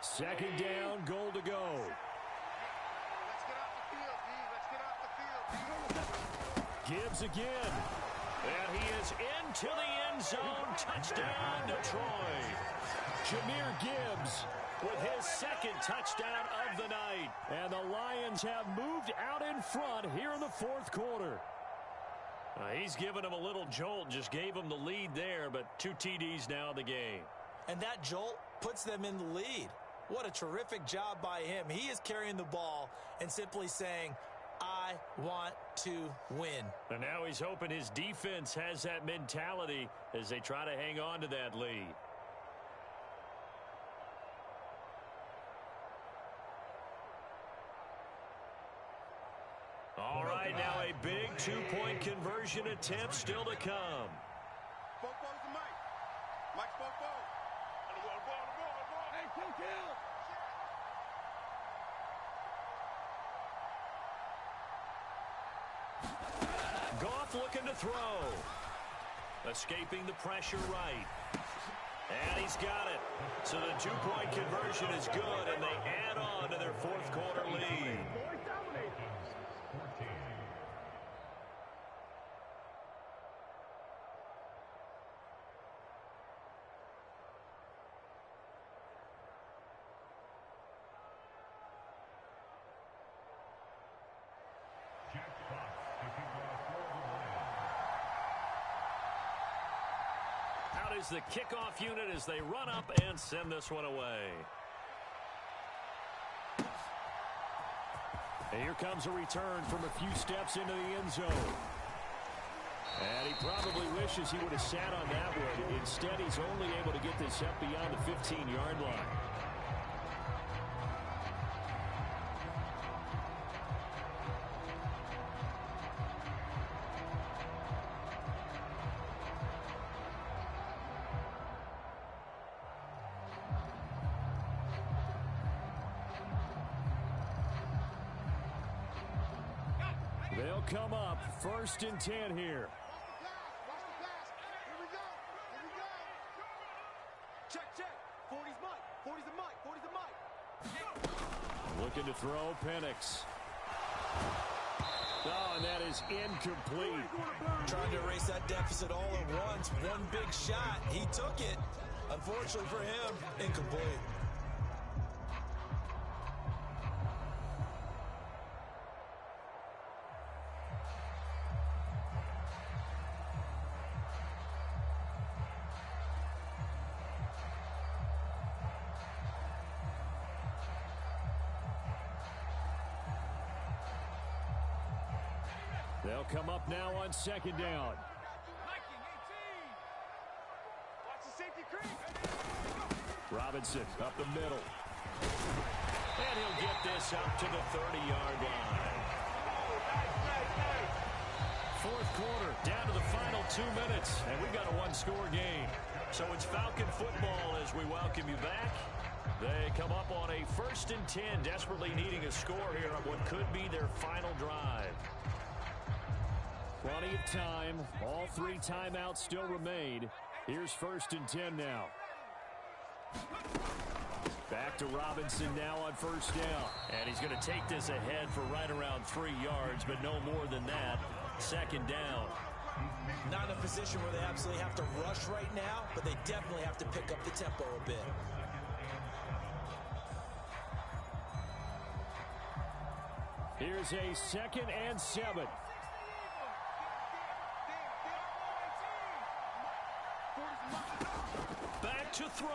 Second down, goal to go. Let's get off the field, D. Let's get off the field. Gibbs again. And he is into the end zone. Touchdown, Detroit. Jahmyr Gibbs with his 2nd touchdown of the night. And the Lions have moved out in front here in the 4th quarter. He's given him a little jolt, just gave him the lead there, but 2 TDs now in the game. And that jolt puts them in the lead. What a terrific job by him. He is carrying the ball and simply saying, I want to win. And now he's hoping his defense has that mentality as they try to hang on to that lead. All right, right, now a big two-point conversion attempt still to come. Fofo's the Mike. Mike's Fofo. On the ball. Hey, kill. Goff looking to throw. Escaping the pressure right. And he's got it. So the two-point conversion is good, and they add on to their fourth quarter lead. Out is the kickoff unit as they run up and send this one away. And here comes a return from a few steps into the end zone. And he probably wishes he would have sat on that one. Instead, he's only able to get this up beyond the 15-yard line. They'll come up 1st and 10 here. Watch the pass. Here we go. Check. 40's Mike. 40's the Mike. 40's the Mike. Looking to throw, Penix. Oh, and that is incomplete. Trying to erase that deficit all at once. One big shot. He took it. Unfortunately for him, incomplete. They'll come up now on 2nd down. Watch the safety creep. Robinson up the middle. And he'll get this up to the 30-yard line. 4th quarter, down to the final 2 minutes, and we've got a one-score game. So it's Falcon football as we welcome you back. They come up on a 1st and 10, desperately needing a score here on what could be their final drive. Plenty of time. All 3 timeouts still remain. Here's 1st and 10 now. Back to Robinson now on 1st down. And he's going to take this ahead for right around 3 yards, but no more than that. 2nd down. Not in a position where they absolutely have to rush right now, but they definitely have to pick up the tempo a bit. Here's a 2nd and 7. Back to throw.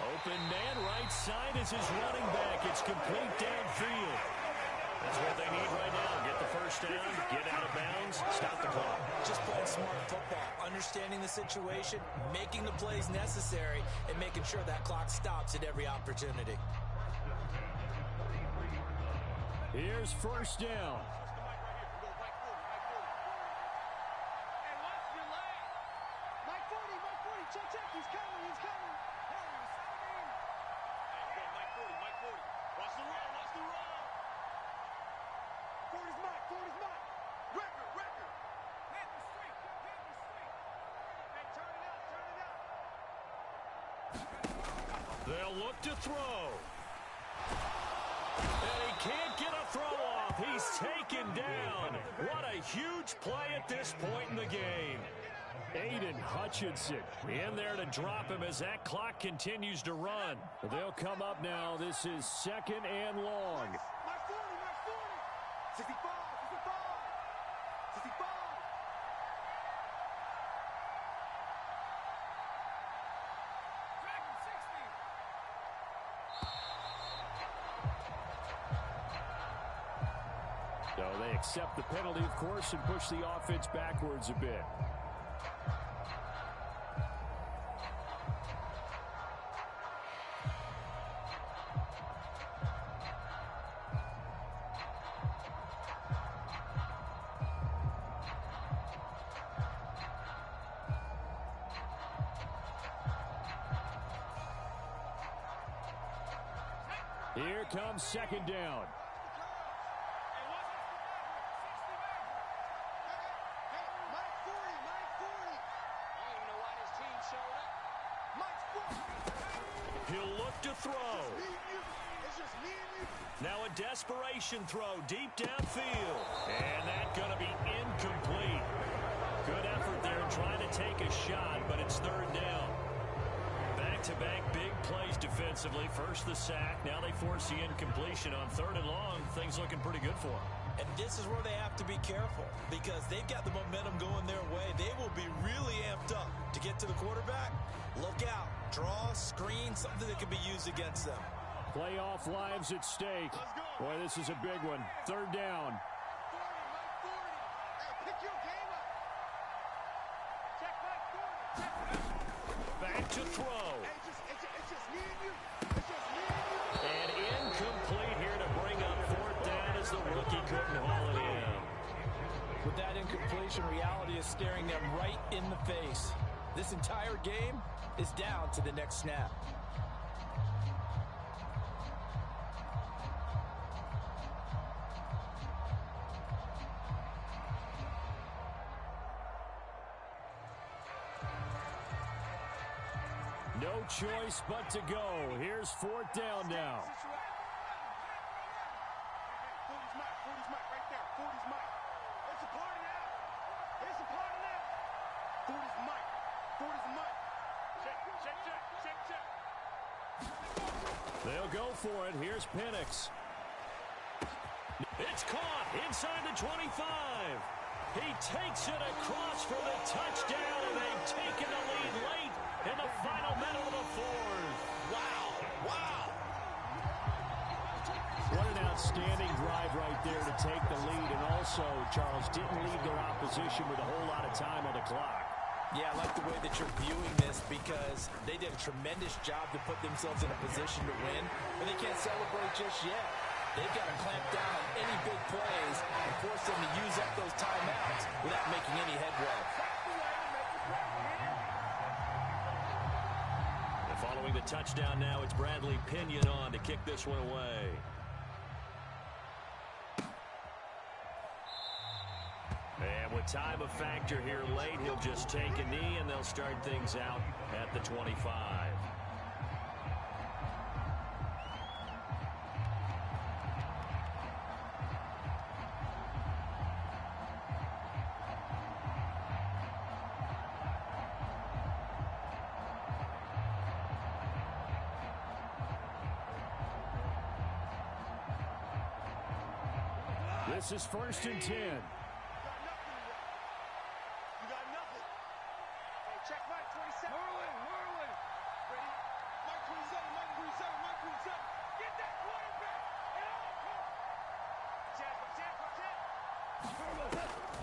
Open man right side is his running back. It's complete downfield. That's what they need right now. Get the 1st down, get out of bounds, stop the clock. Just playing smart football, understanding the situation, making the plays necessary, and making sure that clock stops at every opportunity. Here's 1st down. Check. He's coming. Mike 40. Watch the run. 40's Mike. Record. Panther Street. Hey, turn it up. They'll look to throw. And he can't get a throw off. He's taken down. What a huge play at this point in the game. Aiden Hutchinson in there to drop him as that clock continues to run. They'll come up now. This is 2nd and long. Mike 40. 65. So they accept the penalty, of course, and push the offense backwards a bit. Here comes second down. He'll look to throw. Now a desperation throw deep downfield. And that's going to be incomplete. Good effort there trying to take a shot, but it's third down. Back-to-back big plays defensively. First the sack. Now they force the incompletion on third and long. Things looking pretty good for them. And this is where they have to be careful because they've got the momentum going their way. They will be really amped up to get to the quarterback. Look out. Draw, screen, something that can be used against them. Playoff lives at stake. Boy, this is a big one. Third down. Back to throw. And incomplete here to bring up fourth down as the rookie couldn't haul it in. With that incompletion, reality is staring them right in the face. This entire game is down to the next snap. No choice but to go. Here's fourth down now. 40's Mike right there. 40's Mike. It's a party now. It's a party now. 40's Mike. 40's Mike. Check. They'll go for it. Here's Penix. It's caught inside the 25. He takes it across for the touchdown, and they've taken the lead late in the final minute of the fourth. Wow. What an outstanding drive right there to take the lead, and also, Charles, didn't leave their opposition with a whole lot of time on the clock. Yeah, I like the way that you're viewing this because they did a tremendous job to put themselves in a position to win, but they can't celebrate just yet. They've got to clamp down on any big plays and force them to use up those timeouts without making any headway. And following the touchdown now, it's Bradley Pinion on to kick this one away. And with time a factor here late, he'll just take a knee, and they'll start things out at the 25. This is first and 10.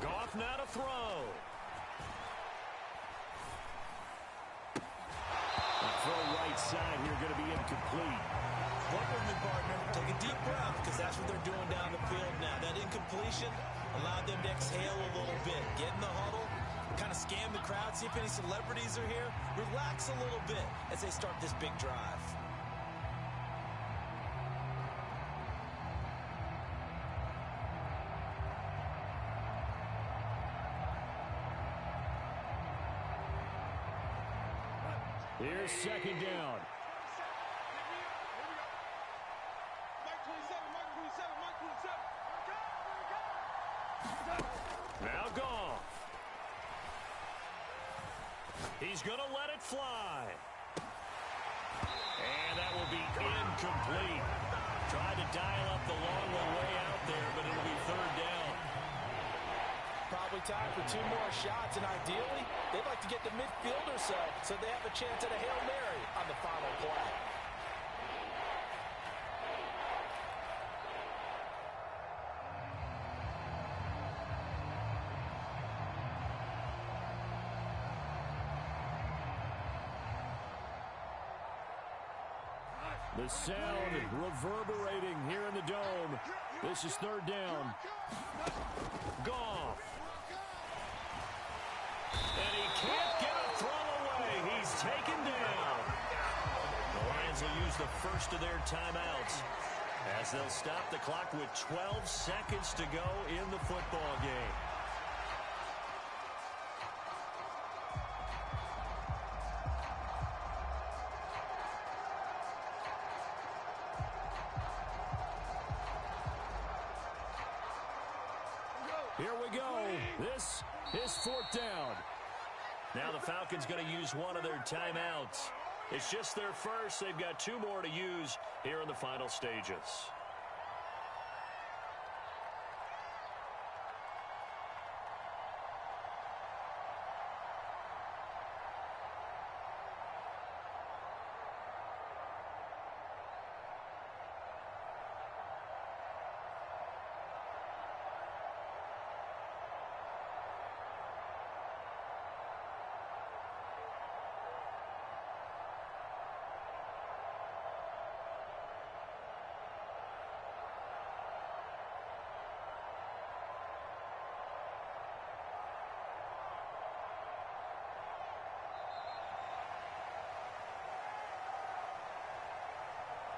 Goff now to throw. The throw right side here going to be incomplete. Work with me, partner. Take a deep breath because that's what they're doing down the field now. That incompletion allowed them to exhale a little bit. Get in the huddle, kind of scan the crowd, see if any celebrities are here. Relax a little bit as they start this big drive. Here's second down. Now Goff. He's going to let it fly. And that will be incomplete. Tried to dial up the long one way out there, but it'll be third down. Probably time for two more shots, and ideally, they'd like to get to midfield or so they have a chance at a Hail Mary on the final play. The sound reverberating here in the dome. This is third down. Goff. And he can't get a throw away. He's taken down. The Lions Falcons will use the first of their timeouts as they'll stop the clock with 12 seconds to go in the football game. Here we go. This is fourth down. Now the Falcons going to use one of their timeouts. It's just their first. They've got two more to use here in the final stages.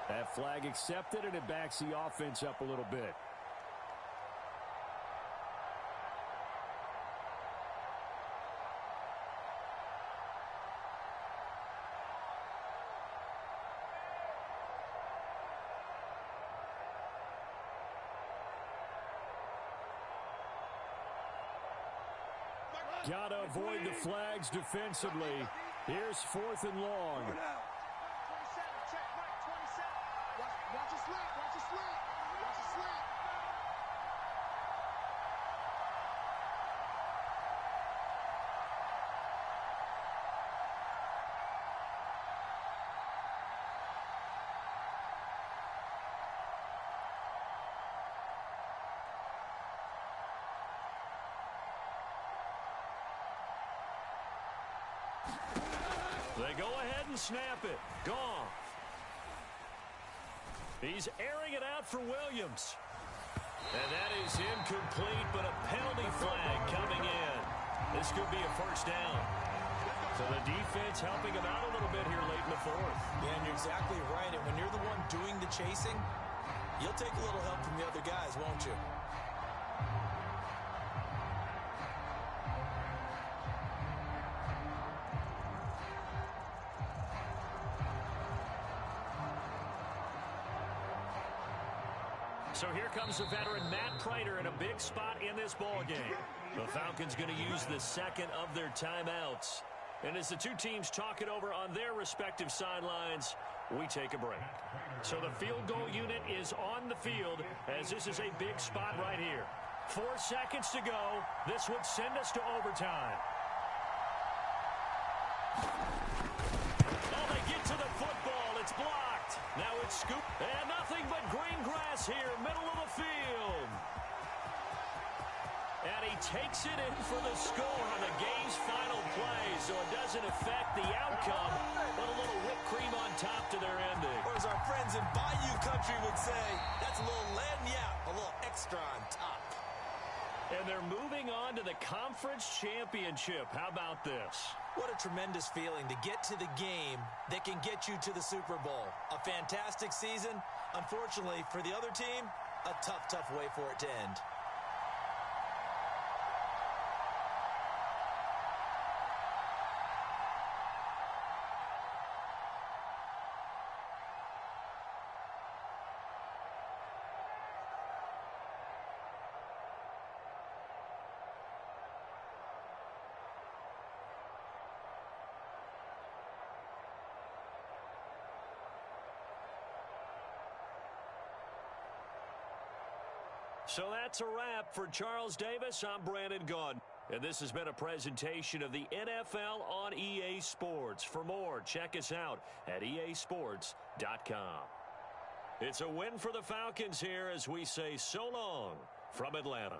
That flag accepted, and it backs the offense up a little bit. Got to avoid the flags defensively. Here's fourth and long. Watch your slant, watch your slant, watch your slant. They go ahead and snap it. Gone. He's airing it out for Williams. And that is incomplete, but a penalty flag coming in. This could be a first down. So the defense helping him out a little bit here late in the fourth. Yeah, and you're exactly right. And when you're the one doing the chasing, you'll take a little help from the other guys, won't you? So here comes the veteran Matt Prater in a big spot in this ball game. The Falcons going to use the second of their timeouts. And as the two teams talk it over on their respective sidelines, we take a break. So the field goal unit is on the field as this is a big spot right here. 4 seconds to go. This would send us to overtime. Oh, they get to the football. It's blocked. Now it's scooped. And nothing but green grass here, middle of the field. And he takes it in for the score on the game's final play, so it doesn't affect the outcome, but a little whipped cream on top to their ending. Or as our friends in Bayou Country would say, that's a little lagniappe, a little extra on top. And they're moving on to the conference championship. How about this? What a tremendous feeling to get to the game that can get you to the Super Bowl. A fantastic season. Unfortunately, for the other team, a tough, tough way for it to end. So that's a wrap for Charles Davis. I'm Brandon Gaudin. And this has been a presentation of the NFL on EA Sports. For more, check us out at easports.com. It's a win for the Falcons here as we say so long from Atlanta.